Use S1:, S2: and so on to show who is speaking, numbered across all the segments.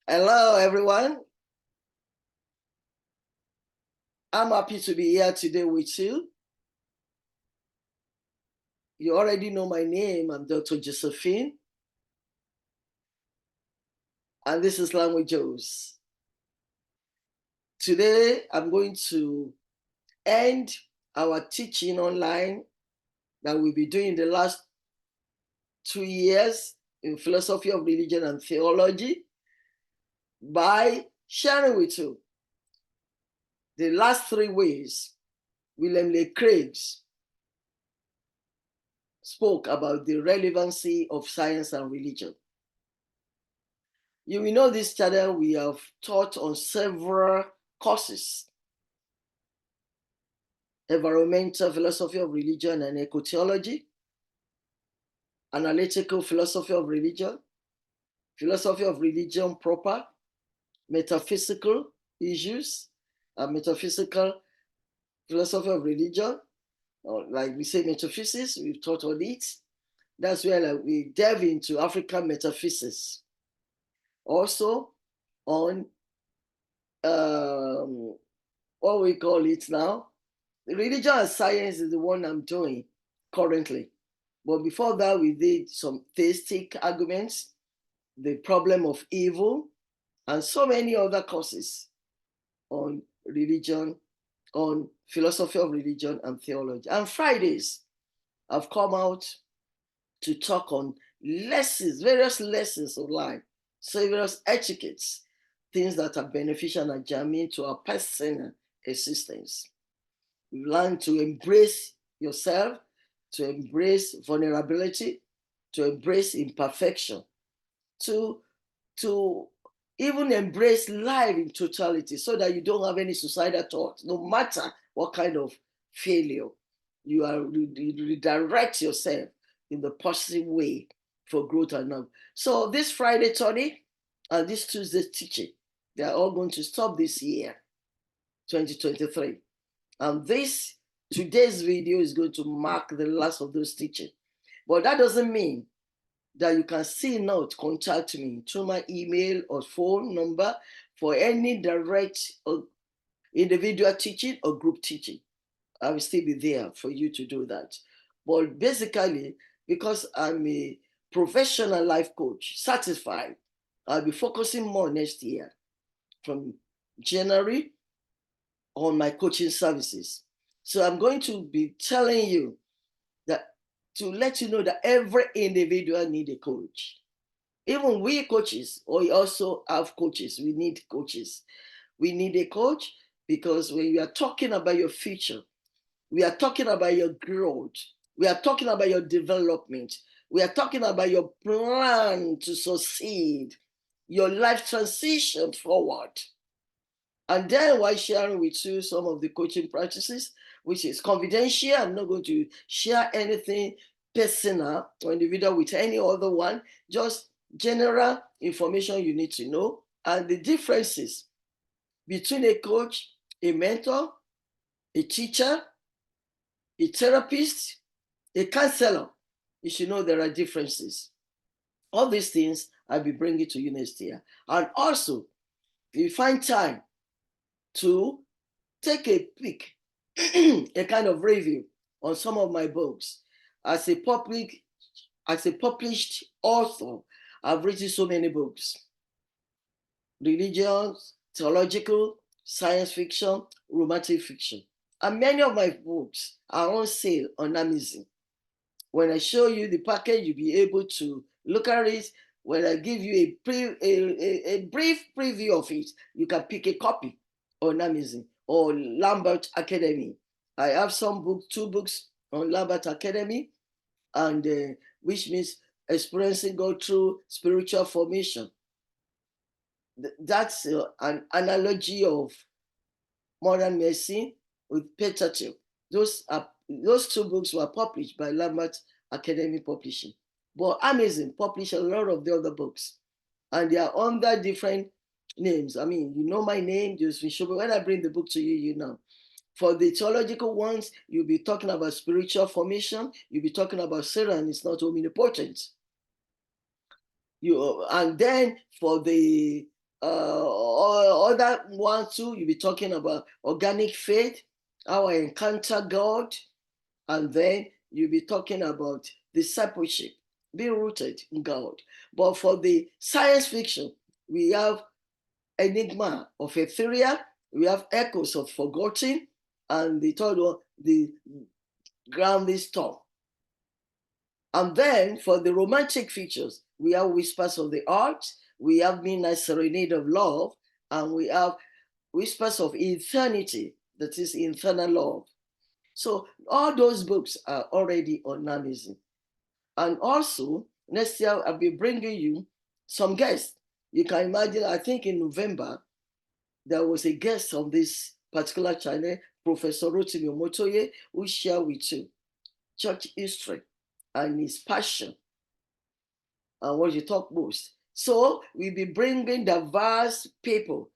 S1: Hello, everyone. I'm happy to be here today with you. You already know my name. I'm Dr. Josephine, and this is Learnwithjoes. Today, I'm going to end our teaching online that we'll be doing the last 2 years in philosophy of religion and theology by sharing with you the last 3 ways William Lane Craig spoke about the relevancy of science and religion. You will know this channel, we have taught on several courses: environmental philosophy of religion and eco-theology, analytical philosophy of religion proper, metaphysical issues, and metaphysical philosophy of religion, or like we say metaphysics, we've taught on it. That's where we delve into African metaphysics. Also on what we call it now, religion and science is the one I'm doing currently. But before that, we did some theistic arguments, the problem of evil, and so many other courses on religion, on philosophy of religion and theology. And Fridays, I've come out to talk on lessons, various lessons of life, various etiquettes, things that are beneficial and germane to our personal existence. You learn to embrace yourself, to embrace vulnerability, to embrace imperfection, to even embrace life in totality, so that you don't have any suicidal thoughts, no matter what kind of failure. You redirect yourself in the positive way for growth and love. So this Friday, Tony, and this Tuesday teaching, they are all going to stop this year, 2023. And today's video is going to mark the last of those teaching. But that doesn't mean that you can still not contact me through my email or phone number for any direct or individual teaching or group teaching. I will still be there for you to do that. But basically, because I'm a professional life coach, certified, I'll be focusing more next year from January on my coaching services. So I'm going to be telling you that, to let you know that every individual needs a coach. Even we coaches, we also have coaches. We need coaches. We need a coach because when we are talking about your future, we are talking about your growth, we are talking about your development, we are talking about your plan to succeed, your life transition forward. And then while sharing with you some of the coaching practices, which is confidential, I'm not going to share anything personal or individual with any other one, just general information you need to know, and the differences between a coach, a mentor, a teacher, a therapist, a counselor. You should know there are differences. All these things I'll be bringing to you next year. And also, if you find time to take a peek, a kind of review on some of my books. As a published author, I've written so many books: religion, theological, science fiction, romantic fiction. And many of my books are on sale on Amazon. When I show you the package, you'll be able to look at it. When I give you a brief preview of it, you can pick a copy on Amazon or Lambert Academy. I have some books, 2 books on Lambert Academy, and which means experiencing God through spiritual formation. That's an analogy of modern medicine with Pentateuch. Those 2 books were published by Lambert Academy Publishing. But Amazon published a lot of the other books, and they are under different names. I mean, you know my name, Josephine Shobe. When I bring the book to you, you know. For the theological ones, you'll be talking about spiritual formation. You'll be talking about Satan is not omnipotent. And then for the other one too, you'll be talking about organic faith, how I encounter God, and then you'll be talking about discipleship, being rooted in God. But for the science fiction, we have Enigma of Etheria, we have Echoes of Forgotten, and the third one, the Grounding Storm. And then for the romantic features, we have Whispers of the Heart, we have Midnight Serenade of Love, and we have Whispers of Eternity, that is Eternal Love. So all those books are already on Amazon. And also, next year I'll be bringing you some guests. You can imagine, I think in November, there was a guest on this particular channel, Professor Rotimi Omotoye, who shared with you church history and his passion and what you talk most. So we'll be bringing diverse people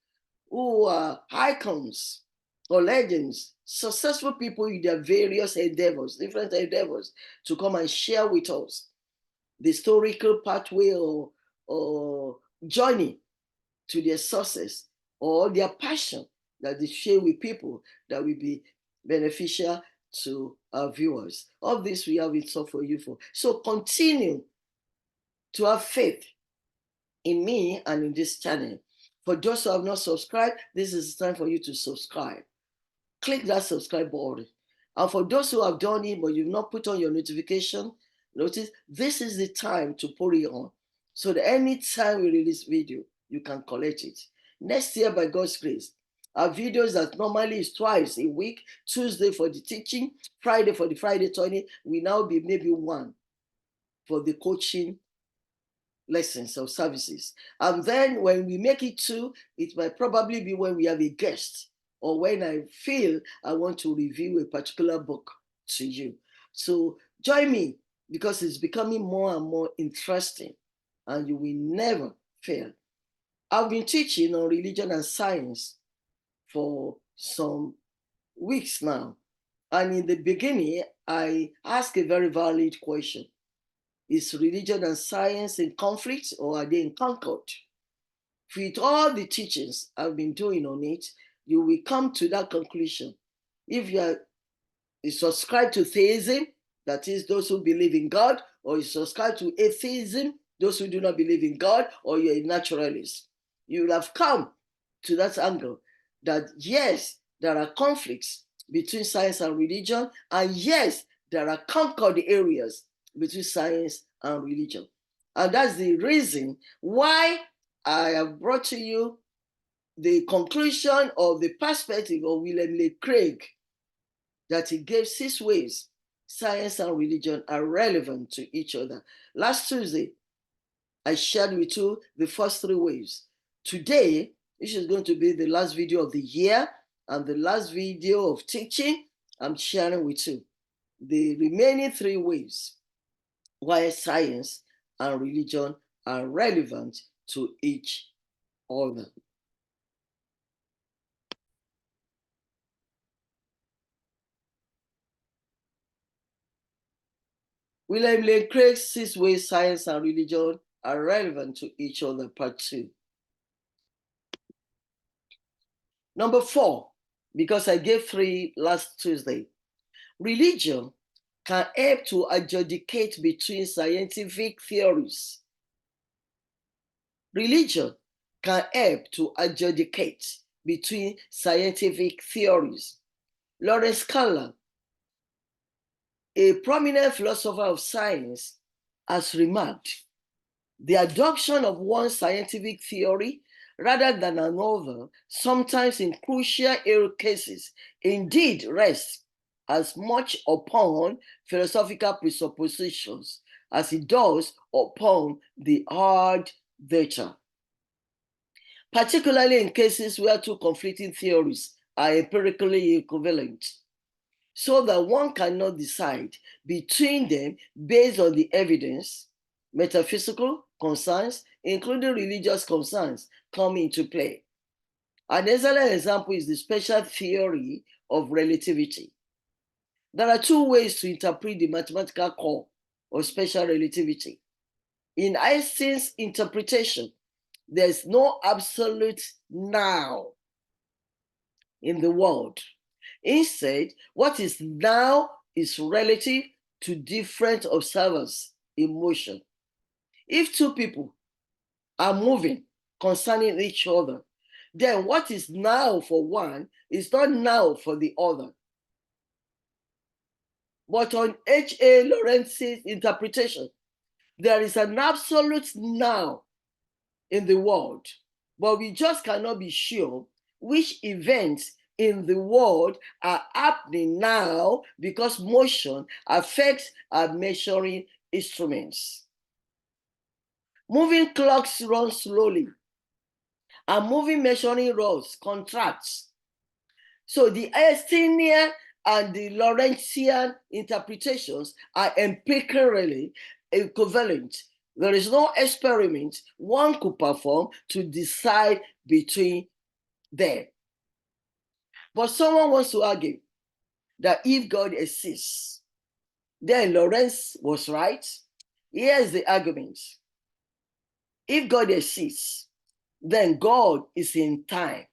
S1: who are icons or legends, successful people in their various endeavors, different endeavors, to come and share with us the historical pathway or journey to their success or their passion that they share with people that will be beneficial to our viewers. All this we have in store for you for. So continue to have faith in me and in this channel. For those who have not subscribed, this is the time for you to subscribe. Click that subscribe button. And for those who have done it, but you've not put on your notification, notice this is the time to put it on. So that anytime we release video, you can collect it. Next year, by God's grace, our videos that normally is twice a week, Tuesday for the teaching, Friday for the Friday training, will now be maybe one for the coaching lessons or services. And then when we make it two, it might probably be when we have a guest or when I feel I want to review a particular book to you. So join me because it's becoming more and more interesting and you will never fail. I've been teaching on religion and science for some weeks now. And in the beginning, I asked a very valid question. Is religion and science in conflict or are they in concord? With all the teachings I've been doing on it, you will come to that conclusion. If you subscribe to theism, that is those who believe in God, or you subscribe to atheism, those who do not believe in God, or you're a naturalist, you will have come to that angle that yes, there are conflicts between science and religion, and yes, there are concord areas between science and religion. And that's the reason why I have brought to you the conclusion of the perspective of William Lane Craig, that he gave 6 ways science and religion are relevant to each other. Last Tuesday, I shared with you the first 3 ways. Today, this is going to be the last video of the year and the last video of teaching I'm sharing with you. The remaining 3 ways why science and religion are relevant to each other. William Lane Craig's 6 ways science and religion are relevant to each other, part 2. Number 4, because I gave 3 last Tuesday, religion can help to adjudicate between scientific theories. Religion can help to adjudicate between scientific theories. Lawrence Scanlan, a prominent philosopher of science, has remarked, the adoption of one scientific theory rather than another, sometimes in crucial cases, indeed rests as much upon philosophical presuppositions as it does upon the hard data, particularly in cases where 2 conflicting theories are empirically equivalent, so that one cannot decide between them based on the evidence. Metaphysical concerns, including religious concerns, come into play. An excellent example is the special theory of relativity. There are 2 ways to interpret the mathematical core of special relativity. In Einstein's interpretation, There's no absolute now in the world. Instead, what is now is relative to different observers in motion. If two people are moving concerning each other, then what is now for one is not now for the other. But on H.A. Lorenz's interpretation, there is an absolute now in the world, but we just cannot be sure which events in the world are happening now because motion affects our measuring instruments. Moving clocks run slowly, and moving measuring rods contracts. So the Einsteinian and the Lorentzian interpretations are empirically equivalent. There is no experiment one could perform to decide between them. But someone wants to argue that if God exists, then Lorentz was right. Here's the argument. If God exists, then God is in time.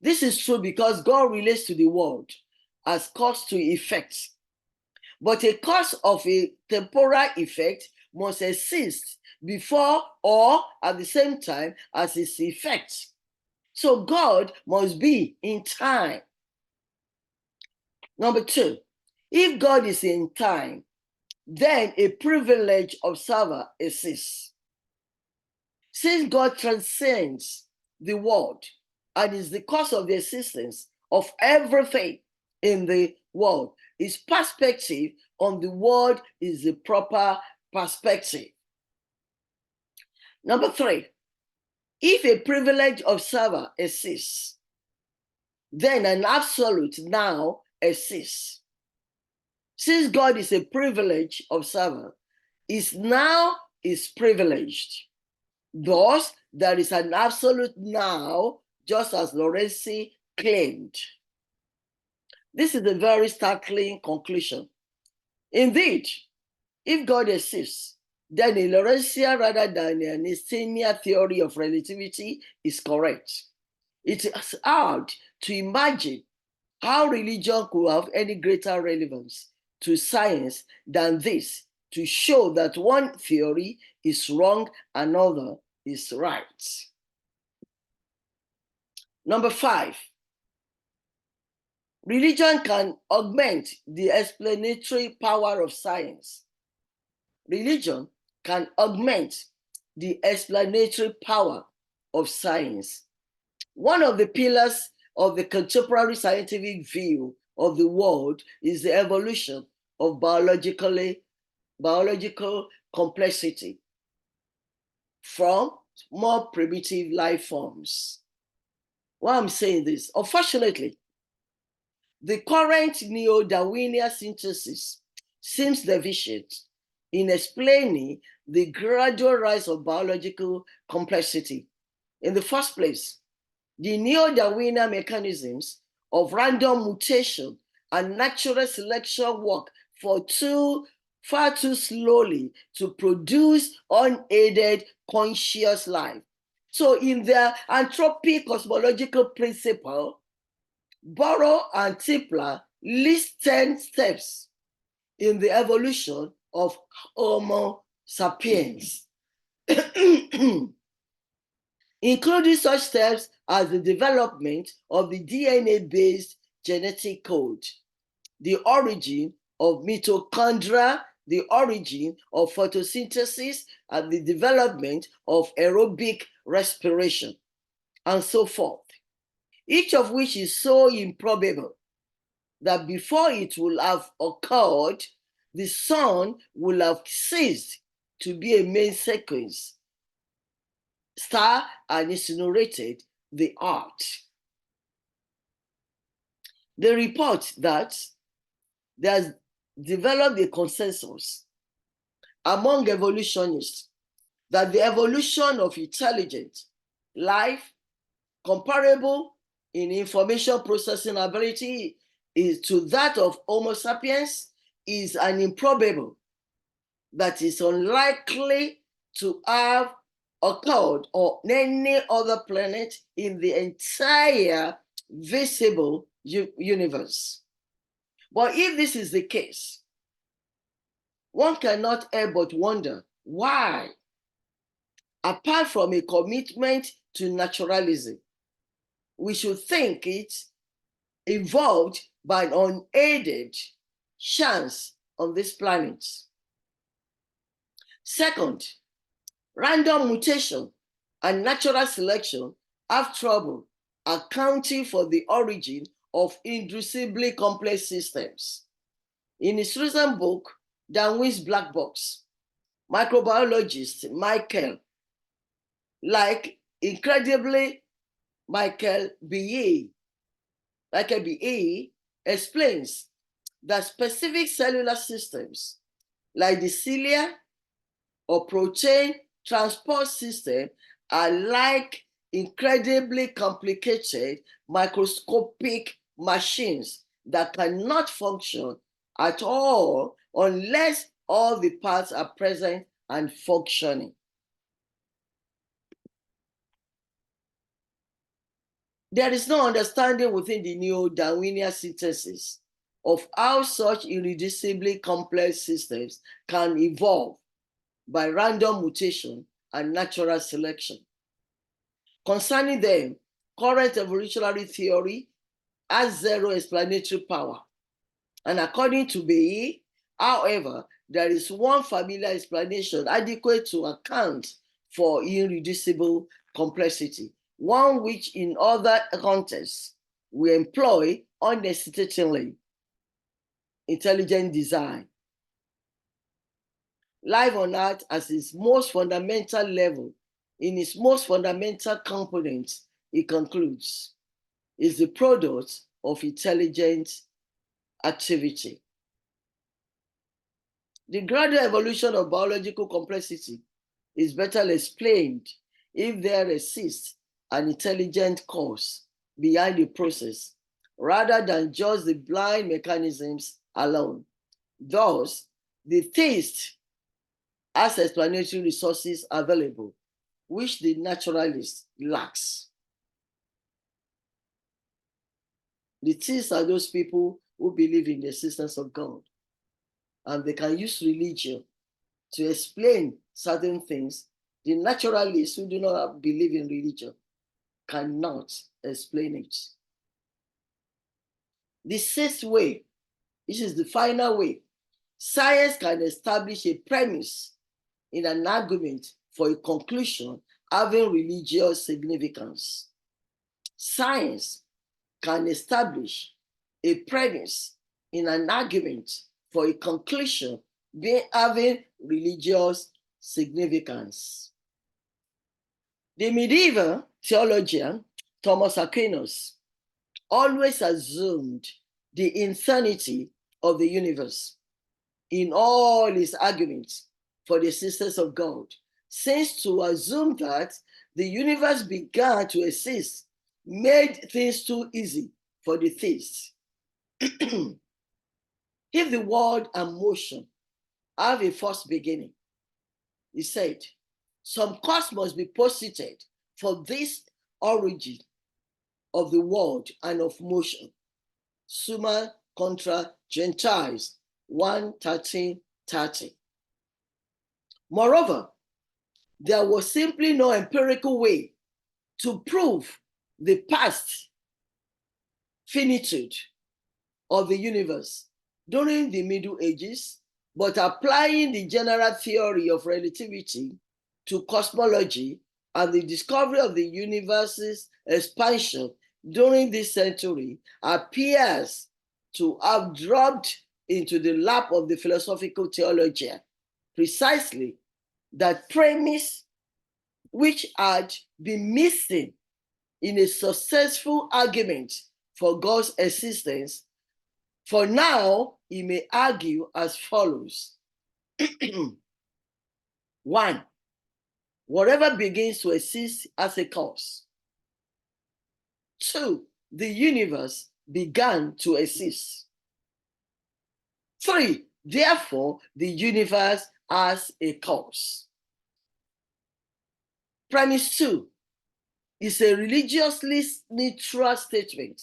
S1: This is true because God relates to the world as cause to effect. But a cause of a temporal effect must exist before or at the same time as its effect. So God must be in time. Number two, if God is in time, then a privileged observer exists. Since God transcends the world and is the cause of the existence of everything in the world, his perspective on the world is the proper perspective. Number three, if a privileged observer exists, then an absolute now exists. Since God is a privileged observer, his now is privileged. Thus, there is an absolute now, just as Lorenzi claimed. This is a very startling conclusion. Indeed, if God exists, then a Lorentzian rather than an Einsteinian theory of relativity is correct. It is hard to imagine how religion could have any greater relevance to science than this, to show that one theory is wrong, another is right. Number five, religion can augment the explanatory power of science. Religion can augment the explanatory power of science. One of the pillars of the contemporary scientific view of the world is the evolution of biological complexity from more primitive life forms. Why I'm saying this? Unfortunately, the current neo-Darwinian synthesis seems deficient in explaining the gradual rise of biological complexity. In the first place, the neo-Darwinian mechanisms of random mutation and natural selection work far too slowly to produce unaided conscious life. So in their anthropic cosmological principle, Burrow and Tipler list 10 steps in the evolution of Homo sapiens, including such steps as the development of the DNA-based genetic code, the origin of mitochondria, the origin of photosynthesis, and the development of aerobic respiration, and so forth, each of which is so improbable that before it will have occurred, the sun will have ceased to be a main sequence star and incinerated the earth. They report that there's developed a consensus among evolutionists that the evolution of intelligent life comparable in information processing ability is to that of Homo sapiens is an improbable, that is unlikely to have occurred on any other planet in the entire visible universe. But if this is the case, one cannot help but wonder why, apart from a commitment to naturalism, we should think it evolved by an unaided chance on this planet. Second, random mutation and natural selection have trouble accounting for the origin of irreducibly complex systems. In his recent book, Darwin's Black Box, microbiologist Michael B.A. explains that specific cellular systems like the cilia or protein transport system are like incredibly complicated microscopic machines that cannot function at all unless all the parts are present and functioning. There is no understanding within the neo-Darwinian synthesis of how such irreducibly complex systems can evolve by random mutation and natural selection. Concerning them, current evolutionary theory has zero explanatory power. And according to Bay, however, there is one familiar explanation adequate to account for irreducible complexity, one which in other contexts we employ unhesitatingly: intelligent design. Life on Earth at its most fundamental level, in its most fundamental components, it concludes, is the product of intelligent activity. The gradual evolution of biological complexity is better explained if there exists an intelligent cause behind the process, rather than just the blind mechanisms alone. Thus, the theist has explanatory resources available, which the naturalist lacks. The theists are those people who believe in the existence of God, and they can use religion to explain certain things. The naturalists who do not believe in religion cannot explain it. The sixth way, this is the final way, science can establish a premise in an argument for a conclusion having religious significance. Science can establish a premise in an argument for a conclusion having religious significance. The medieval theologian Thomas Aquinas always assumed the insanity of the universe in all his arguments for the existence of God, since to assume that the universe began to exist made things too easy for the theists. If the world and motion have a first beginning, he said, some cause must be posited for this origin of the world and of motion. Summa contra Gentiles 1:13:30. Moreover, there was simply no empirical way to prove the past finitude of the universe during the Middle Ages, but applying the general theory of relativity to cosmology and the discovery of the universe's expansion during this century appears to have dropped into the lap of the philosophical theologian, precisely that premise which had been missing in a successful argument for God's existence. For now, he may argue as follows. 1. Whatever begins to exist as a cause. 2. The universe began to exist. 3. Therefore, the universe has a cause. Premise 2 is a religiously neutral statement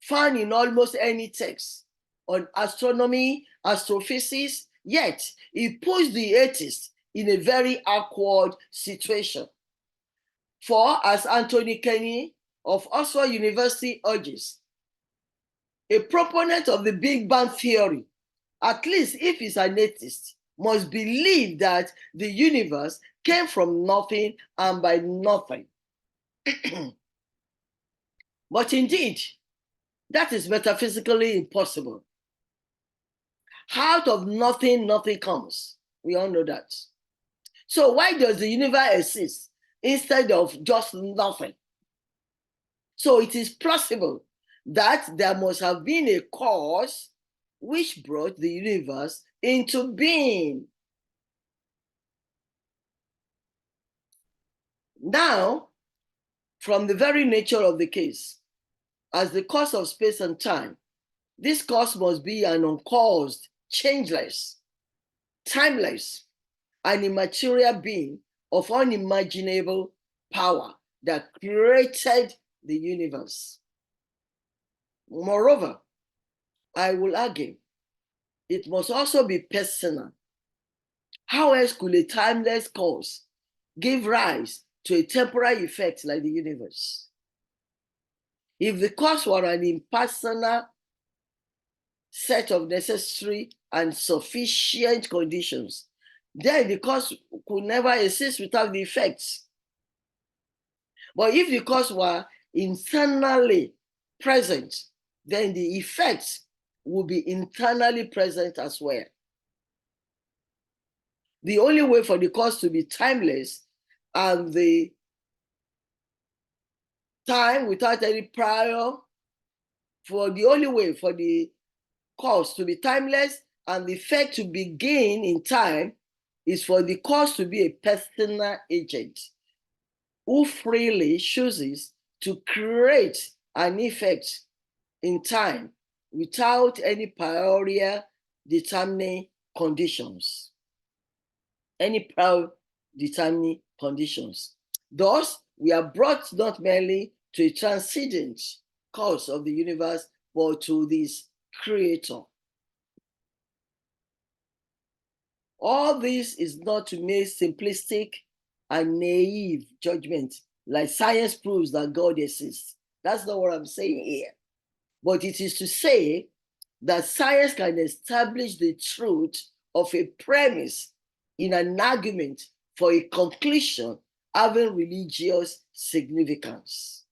S1: found in almost any text on astronomy, astrophysics, yet it puts the atheist in a very awkward situation. For, as Anthony Kenny of Oxford University urges, a proponent of the Big Bang theory, at least if he's an atheist, must believe that the universe came from nothing and by nothing. But indeed, that is metaphysically impossible. Out of nothing, nothing comes. We all know that. So why does the universe exist instead of just nothing? So it is plausible that there must have been a cause which brought the universe into being. Now, from the very nature of the case, as the cause of space and time, this cause must be an uncaused, changeless, timeless, and immaterial being of unimaginable power that created the universe. Moreover, I will argue, it must also be personal. How else could a timeless cause give rise to a temporal effect like the universe? If the cause were an impersonal set of necessary and sufficient conditions, then the cause could never exist without the effects. But if the cause were internally present, then the effects will be internally present as well. The only way for the cause to be timeless and the time without any prior, for the only way for the cause to be timeless and the effect to begin in time is for the cause to be a personal agent who freely chooses to create an effect in time without any prior determining conditions. Any prior determining conditions. Thus, we are brought not merely to a transcendent cause of the universe, but to this creator. All this is not to make simplistic and naive judgment, like science proves that God exists. That's not what I'm saying here. But it is to say that science can establish the truth of a premise in an argument for a conclusion having religious significance.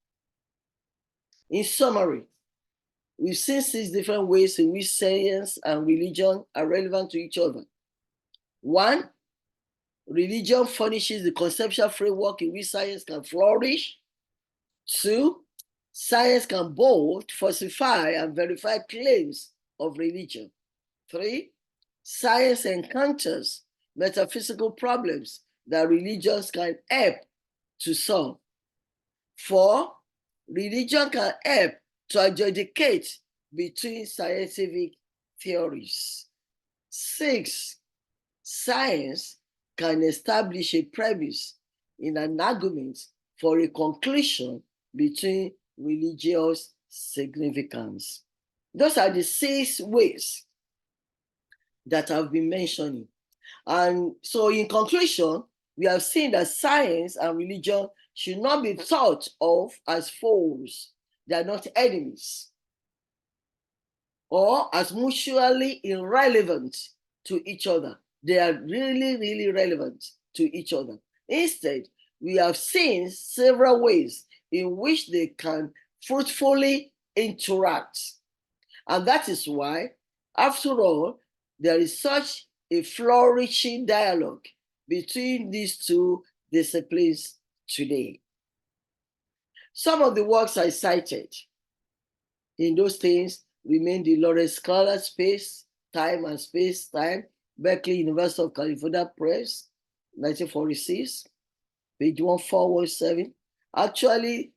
S1: In summary, we've seen 6 different ways in which science and religion are relevant to each other. 1, religion furnishes the conceptual framework in which science can flourish. 2, science can both falsify and verify claims of religion. 3, science encounters metaphysical problems that religions can help to solve. 4, religion can help to adjudicate between scientific theories. 6, science can establish a premise in an argument for a conclusion between religious significance. Those are the 6 ways that I've been mentioning. And so in conclusion, we have seen that science and religion should not be thought of as foes. They are not enemies or as mutually irrelevant to each other. They are really, really relevant to each other. Instead, we have seen several ways in which they can fruitfully interact. And that is why, after all, there is such a flourishing dialogue between these 2 disciplines today. Some of the works I cited in those things remain the Lawrence Scholar Space, Time and Space Time, Berkeley University of California Press, 1946, page 1417. Actually,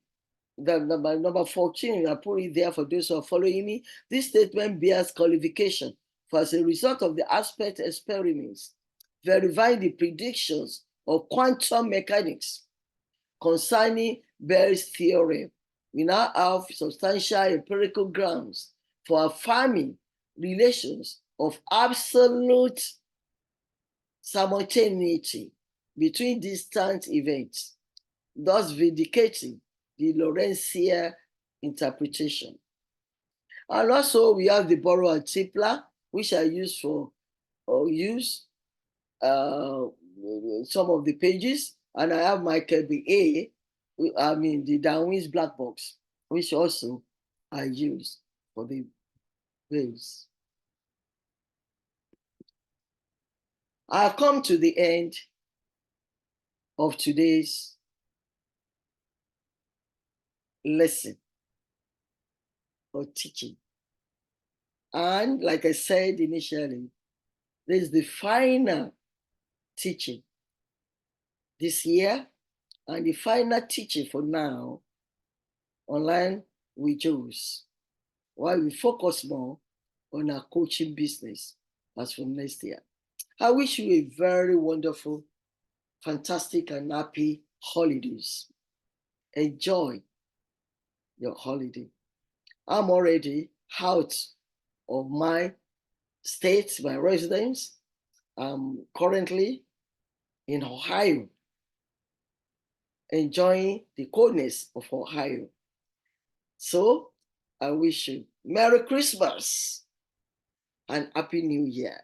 S1: the number 14, I put it there for those who are following me. This statement bears qualification for as a result of the aspect experiments verifying the predictions of quantum mechanics concerning Bayes' theorem, we now have substantial empirical grounds for affirming relations of absolute simultaneity between distant events, thus vindicating the Lorentzian interpretation. And also we have the Borrow and Tipler, which I use for some of the pages, and I have Michael B. the Darwin's black box, which also I use for the waves. I've come to the end of today's lesson or teaching. And like I said initially, this is the final teaching this year and the final teaching for now on Learn with Joes, while we focus more on our coaching business as from next year. I wish you a very wonderful, fantastic, and happy holidays. Enjoy your holiday. I'm already out of my state, my residence. I'm currently in Ohio, enjoying the coldness of Ohio. So I wish you Merry Christmas and Happy New Year.